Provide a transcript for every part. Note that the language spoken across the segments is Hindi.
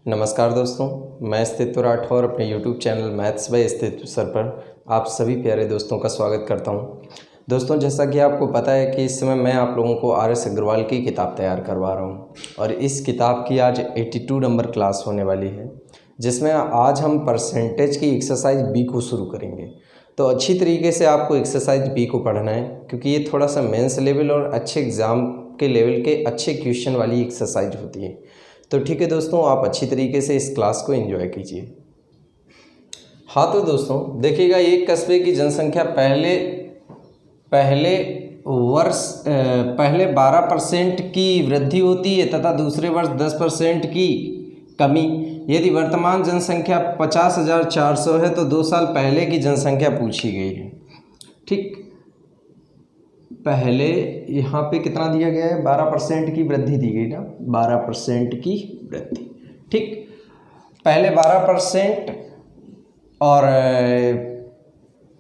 नमस्कार दोस्तों, मैं स्थित राठौर अपने YouTube चैनल मैथ्स बाय स्थित सर पर आप सभी प्यारे दोस्तों का स्वागत करता हूं। दोस्तों, जैसा कि आपको पता है कि इस समय मैं आप लोगों को RS अग्रवाल की किताब तैयार करवा रहा हूं और इस किताब की आज 82 नंबर क्लास होने वाली है, जिसमें आज हम परसेंटेज की एक्सरसाइज बी को शुरू करेंगे। तो अच्छी तरीके से आपको एक्सरसाइज बी को पढ़ना है, क्योंकि ये थोड़ा सा मेंस लेवल और अच्छे एग्ज़ाम के लेवल के अच्छे क्वेश्चन वाली एक्सरसाइज होती है। तो ठीक है दोस्तों, आप अच्छी तरीके से इस क्लास को एंजॉय कीजिए। हाँ तो दोस्तों देखिएगा, एक कस्बे की जनसंख्या पहले 12% की वृद्धि होती है तथा दूसरे वर्ष 10% की कमी। यदि वर्तमान जनसंख्या 50,400 है तो 2 साल पहले की जनसंख्या पूछी गई है। ठीक, पहले यहाँ पे कितना दिया गया है? 12% की वृद्धि दी गई ना, 12% की वृद्धि। ठीक, पहले 12% और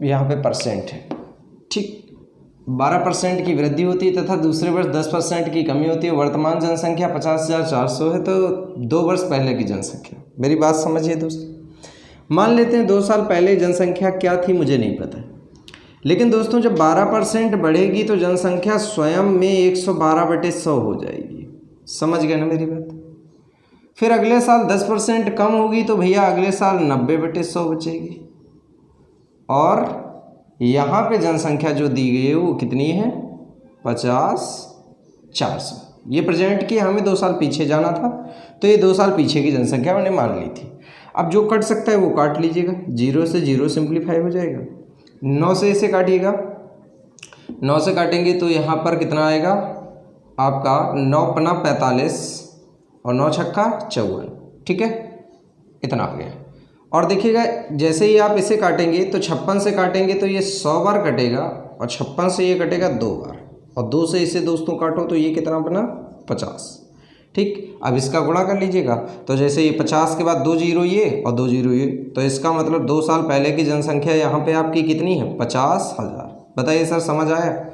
यहाँ पे परसेंट है। ठीक, 12% की वृद्धि होती है तथा दूसरे वर्ष 10% की कमी होती है। वर्तमान जनसंख्या 50,400 है तो 2 वर्ष पहले की जनसंख्या। मेरी बात समझिए दोस्तों। मान लेते हैं 2 साल पहले जनसंख्या क्या थी, मुझे नहीं पता, लेकिन दोस्तों जब 12% बढ़ेगी तो जनसंख्या स्वयं में 112/100 हो जाएगी। समझ गए ना मेरी बात? फिर अगले साल 10% कम होगी तो भैया अगले साल 90/100 बचेगी। और यहाँ पे जनसंख्या जो दी गई है वो कितनी है? 50,400। ये प्रेजेंट की, हमें 2 साल पीछे जाना था तो ये 2 साल पीछे की जनसंख्या मैंने मान ली थी। अब जो कट सकता है वो काट लीजिएगा। 0 से 0 सिंप्लीफाई हो जाएगा। 9 से इसे काटिएगा। 9 से काटेंगे तो यहाँ पर कितना आएगा आपका? 9 पना 45 और 9 छक्का 54। ठीक है, इतना आ गया। और देखिएगा जैसे ही आप इसे काटेंगे तो 56 से काटेंगे तो ये 100 बार कटेगा और 56 से ये कटेगा 2 बार, और 2 से इसे दोस्तों काटो तो ये कितना बना? 50। ठीक, अब इसका गुणा कर लीजिएगा तो जैसे ये 50 के बाद 2 जीरो ये और 2 जीरो ये, तो इसका मतलब 2 साल पहले की जनसंख्या यहाँ पे आपकी कितनी है? 50,000। बताइए सर, समझ आया?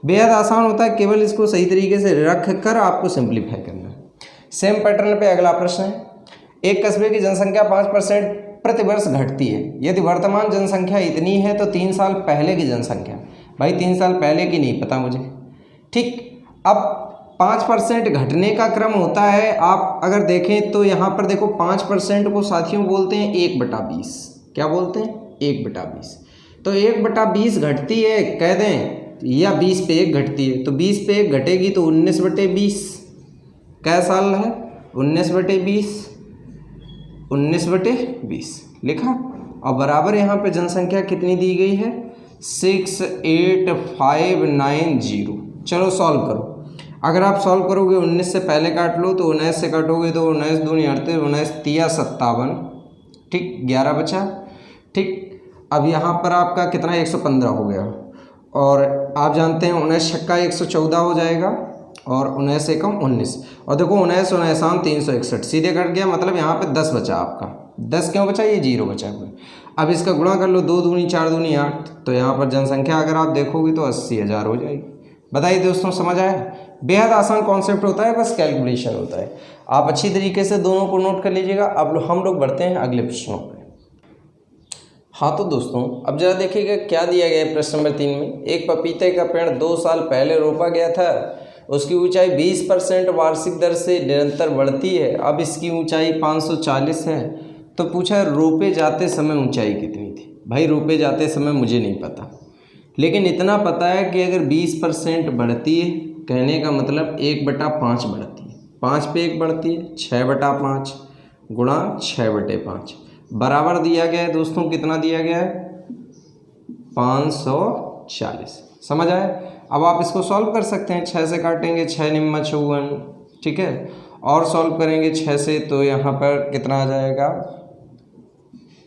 बेहद आसान होता है, केवल इसको सही तरीके से रख कर आपको सिंप्लीफाई करना है। सेम पैटर्न पे अगला प्रश्न है। एक कस्बे की जनसंख्या 5% प्रति वर्ष घटती है। यदि वर्तमान जनसंख्या इतनी है तो 3 साल पहले की जनसंख्या, भाई 3 साल पहले की नहीं पता मुझे। ठीक, अब 5% घटने का क्रम होता है। आप अगर देखें तो यहाँ पर देखो 5% को साथियों बोलते हैं 1/20। क्या बोलते हैं? 1/20। तो 1/20 घटती है कह दें, या 20 पे 1 घटती है, तो 20 पे 1 घटेगी तो 19/20। क्या साल है? 19/20। 19/20 लिखा। और बराबर यहाँ पे जनसंख्या कितनी दी गई है? 68590। चलो सॉल्व करो। अगर आप सॉल्व करोगे 19 से पहले काट लो तो 19 से काटोगे तो 19 दूनी 38, 19 तिया 57। ठीक, 11 बचा। ठीक, अब यहाँ पर आपका कितना? 115 हो गया। और आप जानते हैं 19 छक्का 114 हो जाएगा और 19 एकम 19। और देखो 19 19 361 सीधे कट गया, मतलब यहाँ पे 10 बचा आपका। 10 क्यों बचा? ये 0 बचा हुआ। अब इसका गुणा कर लो, 2 दूनी 4 दूनी 8, तो यहाँ पर जनसंख्या अगर आप देखोगे तो 80,000 हो जाएगी। बताइए दोस्तों, समझ आया? बेहद आसान कॉन्सेप्ट होता है, बस कैलकुलेशन होता है। आप अच्छी तरीके से दोनों को नोट कर लीजिएगा। अब हम लोग बढ़ते हैं अगले प्रश्नों पर। हाँ तो दोस्तों अब जरा देखिएगा क्या दिया गया है प्रश्न नंबर 3 में। एक पपीते का पेड़ 2 साल पहले रोपा गया था। उसकी ऊंचाई 20% वार्षिक दर से निरंतर बढ़ती है। अब इसकी ऊंचाई 540 है। तो पूछा रोपे जाते समय ऊंचाई कितनी थी? भाई रोपे जाते समय मुझे नहीं पता, लेकिन इतना पता है कि अगर 20% बढ़ती है, कहने का मतलब 1/5 बढ़ती है। 5 पे 1 बढ़ती है, 6/5 गुणा 6/5 बराबर दिया गया है दोस्तों। कितना दिया गया है? 540। समझ आए? अब आप इसको सॉल्व कर सकते हैं। 6 से काटेंगे 6 निम्मा 54। ठीक है, और सॉल्व करेंगे 6 से तो यहाँ पर कितना आ जाएगा?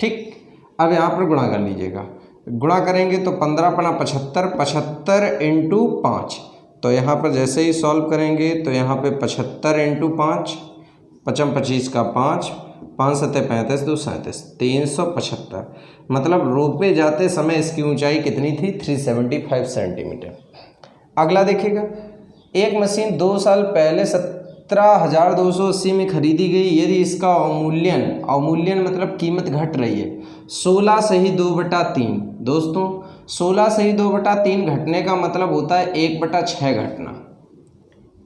ठीक, अब यहाँ पर गुणा कर लीजिएगा। गुणा करेंगे तो 15 पना 75, 75 × 5। तो यहाँ पर जैसे ही सॉल्व करेंगे तो यहाँ पे 75 × 5, 55 25 का 5, 5 7 35 2 37, 375। मतलब रोपे जाते समय इसकी ऊंचाई कितनी थी? 375 सेंटीमीटर। अगला देखिएगा, एक मशीन 2 साल पहले 17,280 में खरीदी गई, यदि इसका अवमूल्यन मतलब कीमत घट रही है 16 सही 2/3। दोस्तों 16 सही 2/3 घटने का मतलब होता है 1/6 घटना,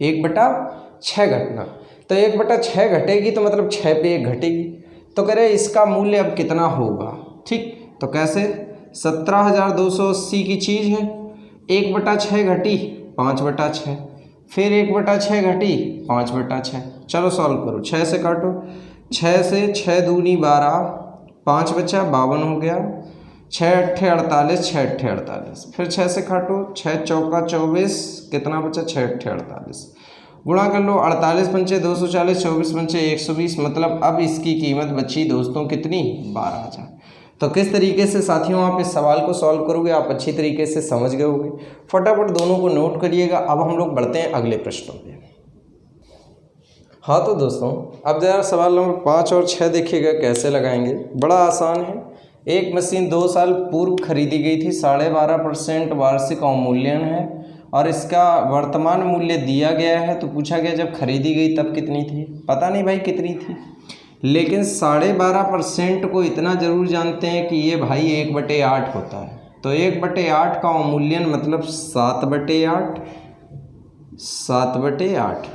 1/6 घटना। तो 1/6 घटेगी तो मतलब 6 पे 1 घटेगी। तो कह रहे इसका मूल्य अब कितना होगा। ठीक, तो कैसे 17,280 की चीज़ है, 1/6 घटी 5/6, फिर 1/6 घटी 5/6। चलो सॉल्व करो, 6 से काटो, 6 से 6 दूनी 12, 5 बचा 52 हो गया, 6 अट्ठे 48, 6 अट्ठे 48, फिर 6 से काटो, 6 चौका 24, कितना बचा 6 अट्ठे 48, गुणा कर लो, 48 पंचे 240, 24 पंचे 120, मतलब अब इसकी कीमत बची दोस्तों कितनी 12,000। तो किस तरीके से साथियों आप इस सवाल को सॉल्व करोगे, आप अच्छी तरीके से समझ गए होंगे। फटाफट दोनों को नोट करिएगा। अब हम लोग बढ़ते हैं अगले प्रश्नों पे। हाँ तो दोस्तों अब जरा सवाल नंबर 5 और 6 देखिएगा कैसे लगाएंगे। बड़ा आसान है। एक मशीन 2 साल पूर्व खरीदी गई थी, 12.5% वार्षिक अवमूल्यन है और इसका वर्तमान मूल्य दिया गया है। तो पूछा गया जब खरीदी गई तब कितनी थी, पता नहीं भाई कितनी थी, लेकिन 12.5% को इतना ज़रूर जानते हैं कि ये भाई 1/8 होता है। तो 1/8 का अवमूल्यन मतलब 7/8, 7/8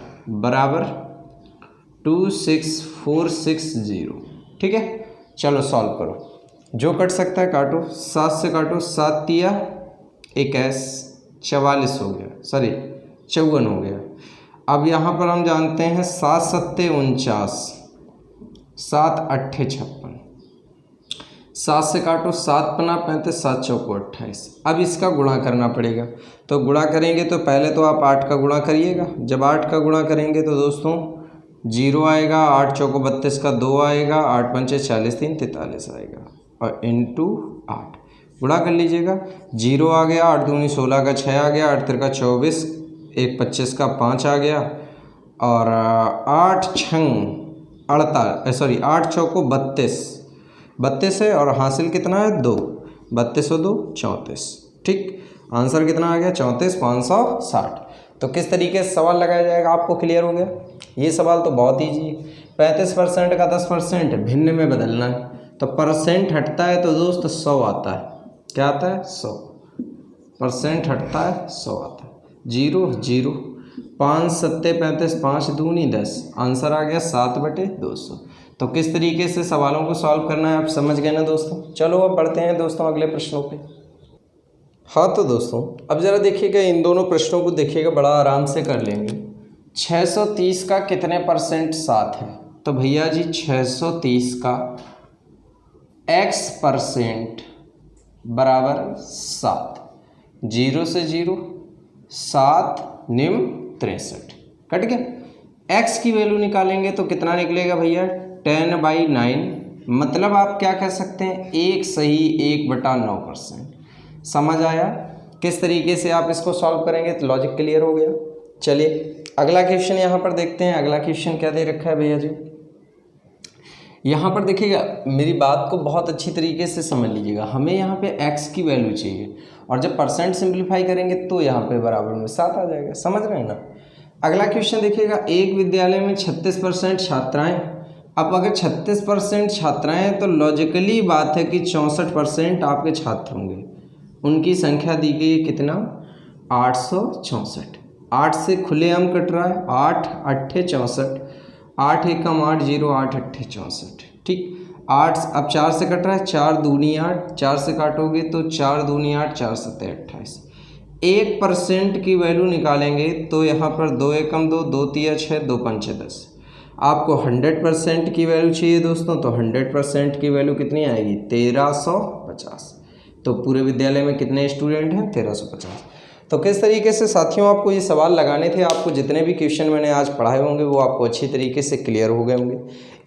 बराबर 26460। ठीक है, चलो सॉल्व करो, जो कट सकता है काटो, 7 से काटो, 7 तिया 21, 44 हो गया, सॉरी 54 हो गया। अब यहाँ पर हम जानते हैं 7 सत्ते 49, 7 अट्ठे 56, 7 से काटो, 7 पना 35, 7 चौको 28। अब इसका गुणा करना पड़ेगा। तो गुणा करेंगे तो पहले तो आप 8 का गुणा करिएगा। जब 8 का गुणा करेंगे तो दोस्तों 0 आएगा, 8 चौको 32 का 2 आएगा, 8 पंचे 40, 3 43 आएगा और इंटू 8 गुणा कर लीजिएगा। 0 आ गया, 8 दूनी 16 का 6 आ गया, 8 तिरका 24, 1 25 का 5 आ गया और 8 छंग 48, सॉरी 8 चौको 32 है और हासिल कितना है 2, 32 और 2 34। ठीक, आंसर कितना आ गया 34,560। तो किस तरीके से सवाल लगाया जाएगा आपको क्लियर हो गया। ये सवाल तो बहुत ईजी है। 35% का 10% भिन्न में बदलना है, तो परसेंट हटता है तो दोस्त 100 आता है। क्या आता है 100%, हटता है 100 आता है। 0 0, 5 सत्ते 35, 5 दूनी 10, आंसर आ गया 7/200। तो किस तरीके से सवालों को सॉल्व करना है आप समझ गए ना दोस्तों। चलो अब बढ़ते हैं दोस्तों अगले प्रश्नों पे। हाँ तो दोस्तों अब ज़रा देखिएगा, इन दोनों प्रश्नों को देखिएगा, बड़ा आराम से कर लेंगे। 630 का कितने परसेंट 7 है। तो भैया जी 630 का x% बराबर 7, 0 से 0, 7 निम 63, कट गया। x की वैल्यू निकालेंगे तो कितना निकलेगा भैया 10/9, मतलब आप क्या कह सकते हैं 1 सही 1/9%। समझ आया किस तरीके से आप इसको सॉल्व करेंगे, तो लॉजिक क्लियर हो गया। चलिए अगला क्वेश्चन यहाँ पर देखते हैं। अगला क्वेश्चन क्या दे रखा है भैया जी, यहाँ पर देखिएगा, मेरी बात को बहुत अच्छी तरीके से समझ लीजिएगा। हमें यहाँ पे x की वैल्यू चाहिए और जब परसेंट सिंप्लीफाई करेंगे तो यहाँ पे बराबर में 7 आ जाएगा। समझ रहे हैं ना। अगला क्वेश्चन देखिएगा, एक विद्यालय में 36% छात्राएँ। अब अगर 36% छात्राएँ हैं तो लॉजिकली बात है कि 64% आपके छात्र होंगे। उनकी संख्या दी गई है कितना 864। 8 से खुलेआम कट रहा है, 8 अट्ठे 64, 8 एकम 8 0, 8 अट्ठे 64। ठीक, 8 अब 4 से कट रहा है, 4 दूनी 8, 4 से काटोगे तो 4 दूनी 8, 4 सत्ते 28। 1% की वैल्यू निकालेंगे तो यहाँ पर 2 एकम 2, 2 तिया 6, 2 पंचे 10। आपको 100% की वैल्यू चाहिए दोस्तों, तो 100% की वैल्यू कितनी आएगी 1350। तो पूरे विद्यालय में कितने स्टूडेंट हैं 1350। तो किस तरीके से साथियों आपको ये सवाल लगाने थे, आपको जितने भी क्वेश्चन मैंने आज पढ़ाए होंगे वो आपको अच्छी तरीके से क्लियर हो गए होंगे।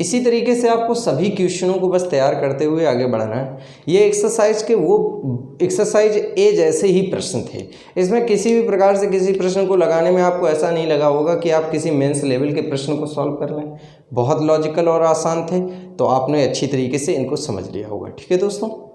इसी तरीके से आपको सभी क्वेश्चनों को बस तैयार करते हुए आगे बढ़ना है। ये एक्सरसाइज के वो एक्सरसाइज ए जैसे ही प्रश्न थे, इसमें किसी भी प्रकार से किसी प्रश्न को लगाने में आपको ऐसा नहीं लगा होगा कि आप किसी मेंस लेवल के प्रश्न को सॉल्व कर लें। बहुत लॉजिकल और आसान थे, तो आपने अच्छी तरीके से इनको समझ लिया होगा। ठीक है दोस्तों।